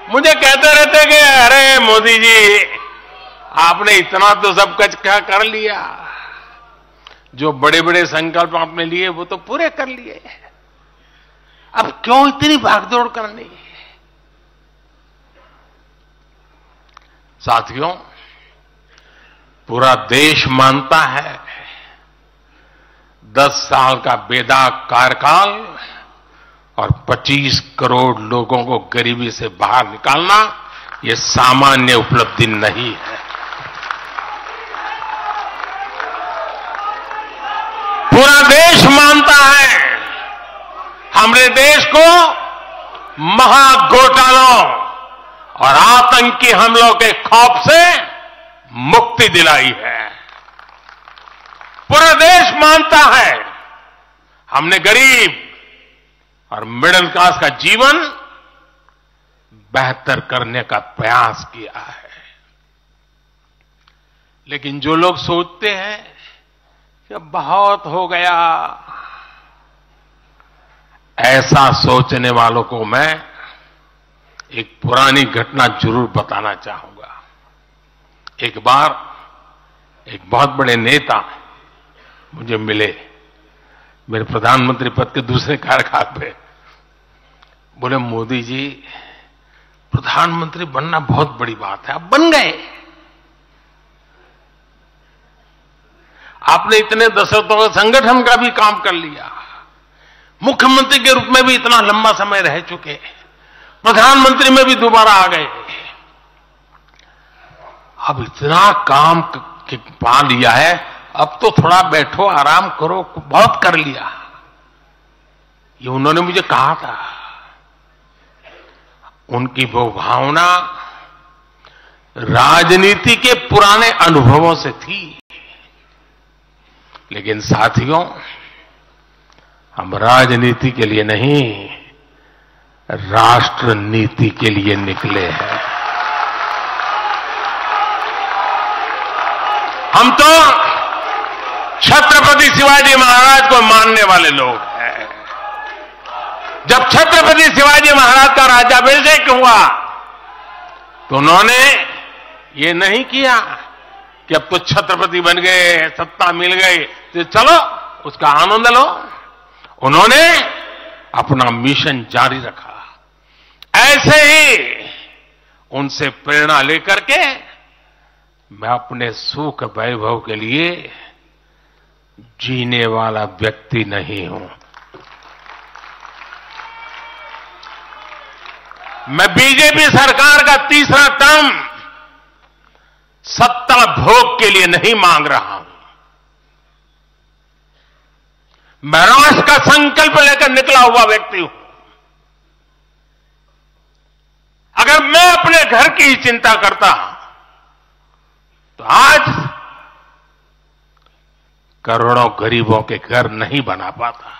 मुझे कहते रहते कि अरे मोदी जी, आपने इतना तो सब कुछ क्या कर लिया, जो बड़े बड़े संकल्प आपने लिए वो तो पूरे कर लिए, अब क्यों इतनी भागदौड़ करनी। साथियों, पूरा देश मानता है 10 साल का बेदाग कार्यकाल और 25 करोड़ लोगों को गरीबी से बाहर निकालना ये सामान्य उपलब्धि नहीं है। पूरा देश मानता है हमने देश को महाघोटालों और आतंकी हमलों के खौफ से मुक्ति दिलाई है। पूरा देश मानता है हमने गरीब और मिडिल क्लास का जीवन बेहतर करने का प्रयास किया है। लेकिन जो लोग सोचते हैं कि बहुत हो गया, ऐसा सोचने वालों को मैं एक पुरानी घटना जरूर बताना चाहूंगा। एक बार एक बहुत बड़े नेता मुझे मिले, मेरे प्रधानमंत्री पद के दूसरे कार्यकाल पे। बोले, मोदी जी, प्रधानमंत्री बनना बहुत बड़ी बात है, आप बन गए। आपने इतने दशकों के संगठन का भी काम कर लिया, मुख्यमंत्री के रूप में भी इतना लंबा समय रह चुके, प्रधानमंत्री में भी दोबारा आ गए, अब इतना काम पा लिया है, अब तो थोड़ा बैठो, आराम करो, बहुत कर लिया। ये उन्होंने मुझे कहा था। उनकी वो भावना राजनीति के पुराने अनुभवों से थी। लेकिन साथियों, हम राजनीति के लिए नहीं, राष्ट्र नीति के लिए निकले हैं। हम तो छत्रपति शिवाजी महाराज को मानने वाले लोग हैं। जब छत्रपति शिवाजी महाराज का राज्याभिषेक हुआ तो उन्होंने ये नहीं किया कि अब तो छत्रपति बन गए, सत्ता मिल गई तो चलो उसका आनंद लो। उन्होंने अपना मिशन जारी रखा। ऐसे ही उनसे प्रेरणा लेकर के मैं अपने सुख वैभव के लिए जीने वाला व्यक्ति नहीं हूं। मैं बीजेपी सरकार का तीसरा टर्म सत्ता भोग के लिए नहीं मांग रहा हूं। मैं राष्ट्र का संकल्प लेकर निकला हुआ व्यक्ति हूं। अगर मैं अपने घर की ही चिंता करता तो आज करोड़ों गरीबों के घर नहीं बना पाता।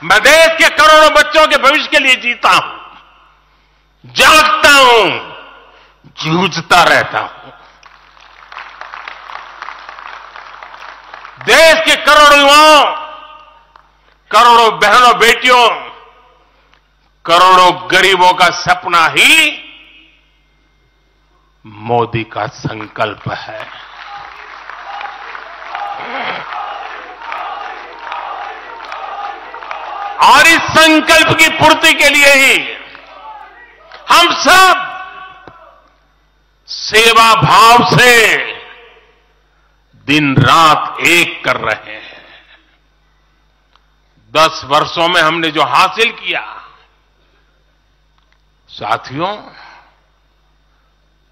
मैं देश के करोड़ों बच्चों के भविष्य के लिए जीता हूं, जागता हूं, जूझता रहता हूं। देश के करोड़ों युवाओं, करोड़ों बहनों बेटियों, करोड़ों गरीबों का सपना ही मोदी का संकल्प है। और इस संकल्प की पूर्ति के लिए ही हम सब सेवा भाव से दिन रात एक कर रहे हैं। 10 वर्षों में हमने जो हासिल किया, साथियों,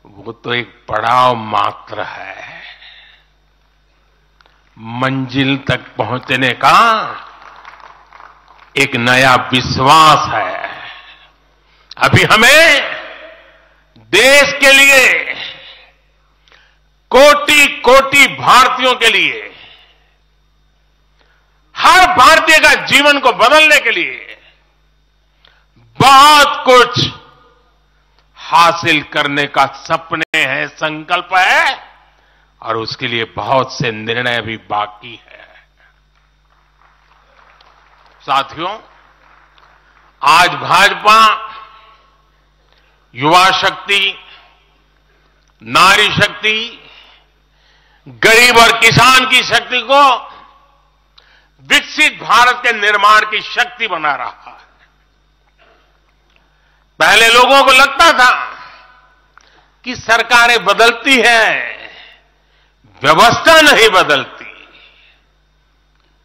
वो तो एक पड़ाव मात्र है। मंजिल तक पहुंचने का एक नया विश्वास है। अभी हमें देश के लिए, कोटि कोटि भारतीयों के लिए, हर भारतीय का जीवन को बदलने के लिए बहुत कुछ हासिल करने का सपने हैं, संकल्प है, और उसके लिए बहुत से निर्णय भी बाकी है। साथियों, आज भाजपा युवा शक्ति, नारी शक्ति, गरीब और किसान की शक्ति को विकसित भारत के निर्माण की शक्ति बना रहा है। पहले लोगों को लगता था कि सरकारें बदलती हैं, व्यवस्था नहीं बदलती।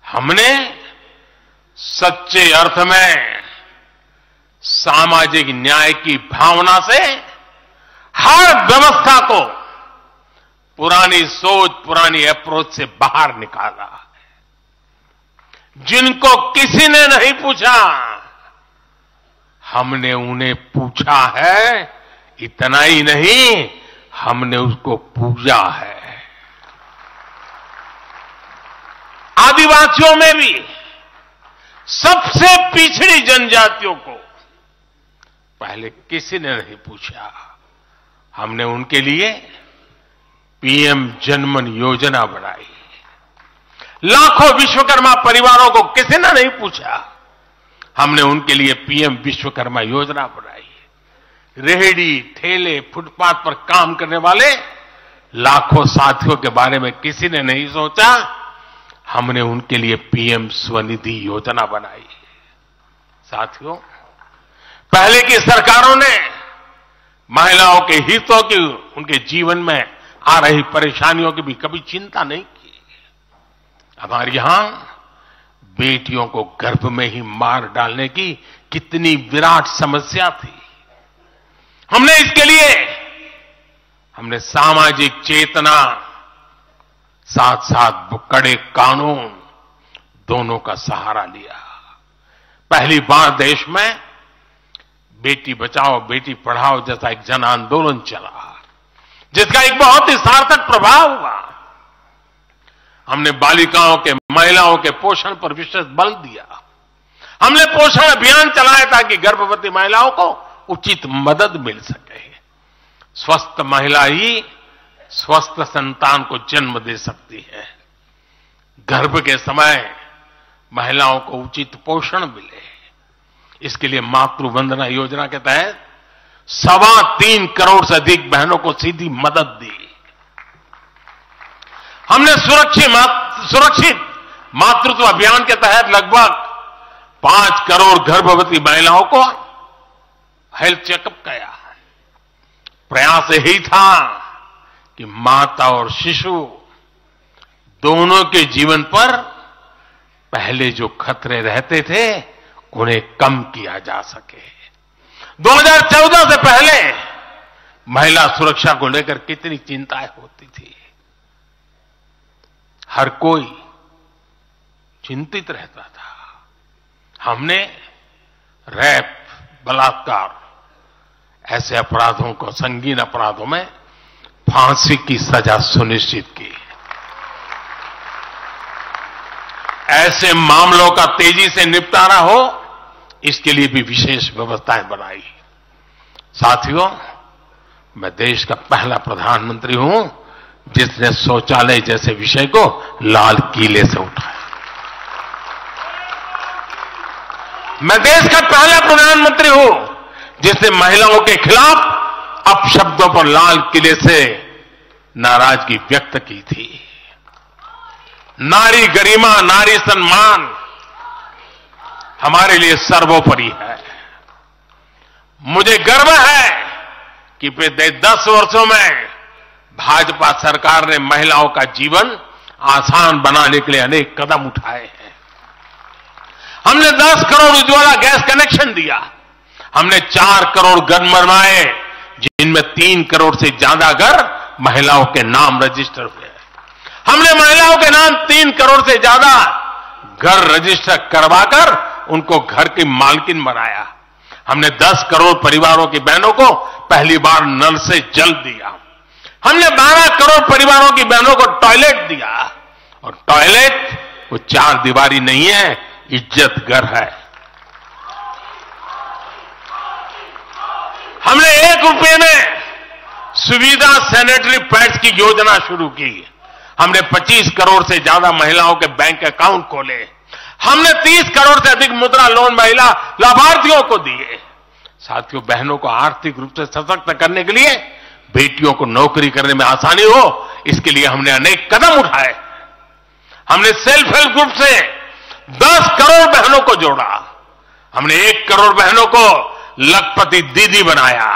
हमने सच्चे अर्थ में सामाजिक न्याय की भावना से हर व्यवस्था को पुरानी सोच, पुरानी अप्रोच से बाहर निकाला। जिनको किसी ने नहीं पूछा, हमने उन्हें पूछा है। इतना ही नहीं, हमने उसको पूजा है। आदिवासियों में भी सबसे पिछड़ी जनजातियों को पहले किसी ने नहीं पूछा। हमने उनके लिए पीएम जनमन योजना बनाई। लाखों विश्वकर्मा परिवारों को किसी ने नहीं पूछा, हमने उनके लिए पीएम विश्वकर्मा योजना बनाई। रेहड़ी, ठेले, फुटपाथ पर काम करने वाले लाखों साथियों के बारे में किसी ने नहीं सोचा, हमने उनके लिए पीएम स्वनिधि योजना बनाई। साथियों, पहले की सरकारों ने महिलाओं के हितों की, उनके जीवन में आ रही परेशानियों की भी कभी चिंता नहीं की। हमारे यहां बेटियों को गर्भ में ही मार डालने की कितनी विराट समस्या थी। हमने इसके लिए सामाजिक चेतना, साथ साथ कड़े कानून दोनों का सहारा लिया। पहली बार देश में बेटी बचाओ बेटी पढ़ाओ जैसा एक जन आंदोलन चला, जिसका एक बहुत ही सार्थक प्रभाव हुआ। हमने बालिकाओं के, महिलाओं के पोषण पर विशेष बल दिया। हमने पोषण अभियान चलाया ताकि गर्भवती महिलाओं को उचित मदद मिल सके। स्वस्थ महिला ही स्वस्थ संतान को जन्म दे सकती है। गर्भ के समय महिलाओं को उचित पोषण मिले, इसके लिए मातृ वंदना योजना के तहत 3.25 करोड़ से अधिक बहनों को सीधी मदद दी। हमने सुरक्षित मातृत्व अभियान के तहत लगभग 5 करोड़ गर्भवती महिलाओं को हेल्थ चेकअप किया। प्रयास यही था कि माता और शिशु दोनों के जीवन पर पहले जो खतरे रहते थे उन्हें कम किया जा सके। 2014 से पहले महिला सुरक्षा को लेकर कितनी चिंताएं होती थी। हर कोई चिंतित रहता था। हमने रेप, बलात्कार ऐसे अपराधों को, संगीन अपराधों में फांसी की सजा सुनिश्चित की। ऐसे मामलों का तेजी से निपटारा हो, इसके लिए भी विशेष व्यवस्थाएं बनाई। साथियों, मैं देश का पहला प्रधानमंत्री हूं जिसने शौचालय जैसे विषय को लाल किले से उठाया। मैं देश का पहला प्रधानमंत्री हूं जिसने महिलाओं के खिलाफ अपशब्दों पर लाल किले से नाराजगी व्यक्त की थी। नारी गरिमा, नारी सम्मान हमारे लिए सर्वोपरि है। मुझे गर्व है कि पिछले 10 वर्षों में भाजपा सरकार ने महिलाओं का जीवन आसान बनाने के लिए अनेक कदम उठाए हैं। हमने 10 करोड़ उज्ज्वला गैस कनेक्शन दिया। हमने 4 करोड़ घर बनवाए, जिनमें 3 करोड़ से ज्यादा घर महिलाओं के नाम रजिस्टर हुए। हमने महिलाओं के नाम 3 करोड़ से ज्यादा घर रजिस्टर करवाकर उनको घर की मालकिन बनाया। हमने 10 करोड़ परिवारों की बहनों को पहली बार नल से जल दिया। हमने 12 करोड़ परिवारों की बहनों को टॉयलेट दिया। और टॉयलेट वो 4 दीवारी नहीं है, इज्जत घर है। हमने 1 रुपये में सुविधा सैनिटरी पैड्स की योजना शुरू की। हमने 25 करोड़ से ज्यादा महिलाओं के बैंक अकाउंट खोले। हमने 30 करोड़ से अधिक मुद्रा लोन महिला लाभार्थियों को दिए। साथियों, बहनों को आर्थिक रूप से सशक्त करने के लिए, बेटियों को नौकरी करने में आसानी हो, इसके लिए हमने अनेक कदम उठाए। हमने सेल्फ हेल्प ग्रुप से 10 करोड़ बहनों को जोड़ा। हमने 1 करोड़ बहनों को लखपति दीदी बनाया।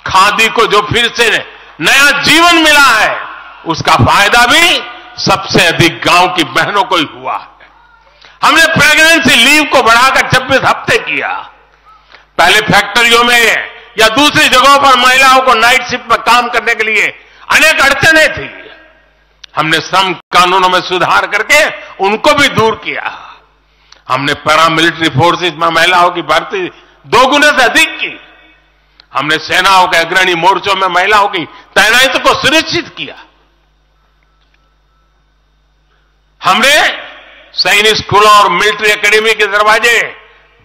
खादी को जो फिर से नया जीवन मिला है, उसका फायदा भी सबसे अधिक गांव की बहनों को ही हुआ है। हमने प्रेगनेंसी लीव को बढ़ाकर 26 हफ्ते किया। पहले फैक्ट्रियों में या दूसरी जगहों पर महिलाओं को नाइट शिफ्ट में काम करने के लिए अनेक अड़चनें थी। हमने श्रम कानूनों में सुधार करके उनको भी दूर किया। हमने पैरामिलिट्री फोर्सेस में महिलाओं की भर्ती 2 गुने से अधिक की। हमने सेनाओं के अग्रणी मोर्चों में महिलाओं की तैनाती को सुनिश्चित किया। हमने सैनिक स्कूलों और मिलिट्री एकेडमी के दरवाजे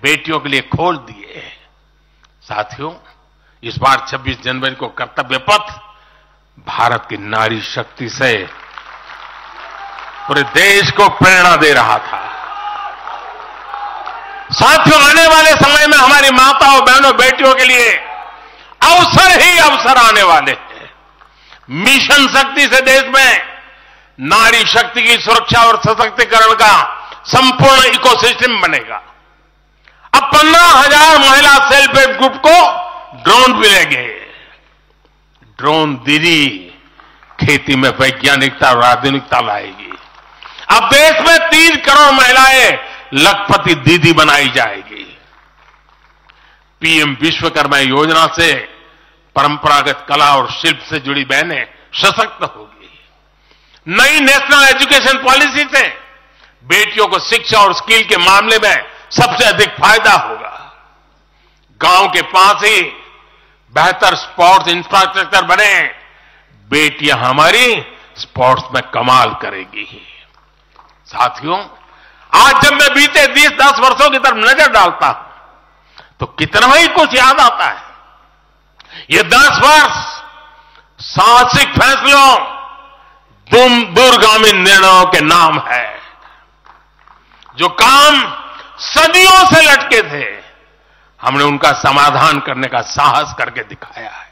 बेटियों के लिए खोल दिए। साथियों, इस बार 26 जनवरी को कर्तव्य पथ भारत की नारी शक्ति से पूरे देश को प्रेरणा दे रहा था। साथियों, आने वाले समय में हमारी माताओं, बहनों, बेटियों के लिए अवसर ही अवसर आने वाले हैं। मिशन शक्ति से देश में नारी शक्ति की सुरक्षा और सशक्तिकरण का संपूर्ण इकोसिस्टम बनेगा। अब 15,000 महिला सेल्फ हेल्प ग्रुप को ड्रोन मिलेंगे। ड्रोन दीदी खेती में वैज्ञानिकता और आधुनिकता लाएगी। अब देश में 3 करोड़ महिलाएं लखपति दीदी बनाई जाएगी। पीएम विश्वकर्मा योजना से परंपरागत कला और शिल्प से जुड़ी बहनें सशक्त होगी। नई नेशनल एजुकेशन पॉलिसी से बेटियों को शिक्षा और स्किल के मामले में सबसे अधिक फायदा होगा। गांव के पास ही बेहतर स्पोर्ट्स इंफ्रास्ट्रक्चर बने, बेटियां हमारी स्पोर्ट्स में कमाल करेगी। साथियों, आज जब मैं बीते 10 वर्षों की तरफ नजर डालता हूं तो कितना ही कुछ याद आता है। ये 10 वर्ष साहसिक फैसलों, दूरगामी निर्णयों के नाम है। जो काम सदियों से लटके थे, हमने उनका समाधान करने का साहस करके दिखाया है।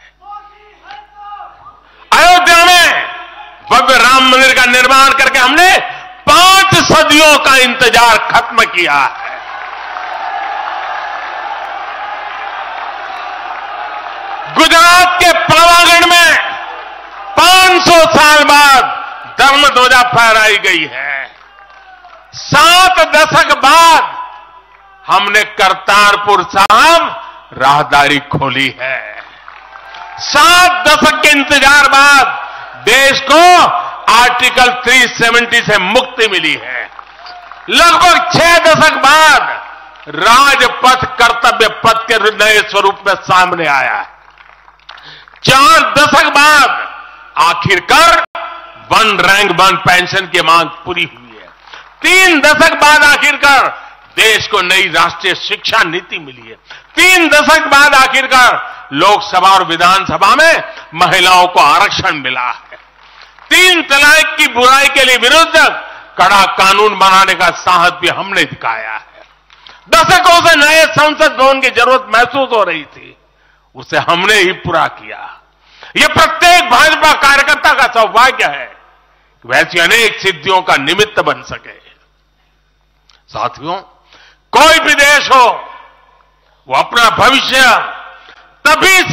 अयोध्या में भव्य राम मंदिर का निर्माण करके हमने 5 सदियों का इंतजार खत्म किया है। गुजरात के पावागढ़ में 500 साल बाद धर्म ध्वजा फहराई गई है। 7 दशक बाद हमने करतारपुर साहिब राहदारी खोली है। 7 दशक के इंतजार बाद देश को आर्टिकल 370 से मुक्ति मिली है। लगभग 6 दशक बाद राजपथ कर्तव्य पथ के नए स्वरूप में सामने आया है। 4 दशक बाद आखिरकार 1 रैंक 1 पेंशन की मांग पूरी हुई है। 3 दशक बाद आखिरकार देश को नई राष्ट्रीय शिक्षा नीति मिली है। 3 दशक बाद आखिरकार लोकसभा और विधानसभा में महिलाओं को आरक्षण मिला है। 3 तलाक की बुराई के लिए विरुद्ध कड़ा कानून बनाने का साहस भी हमने दिखाया है। दशकों से नए संसद भवन की जरूरत महसूस हो रही थी, उसे हमने ही पूरा किया। यह प्रत्येक भाजपा कार्यकर्ता का सौभाग्य है कि वैसी अनेक सिद्धियों का निमित्त बन सके। साथियों, कोई भी देश हो, वो अपना भविष्य तभी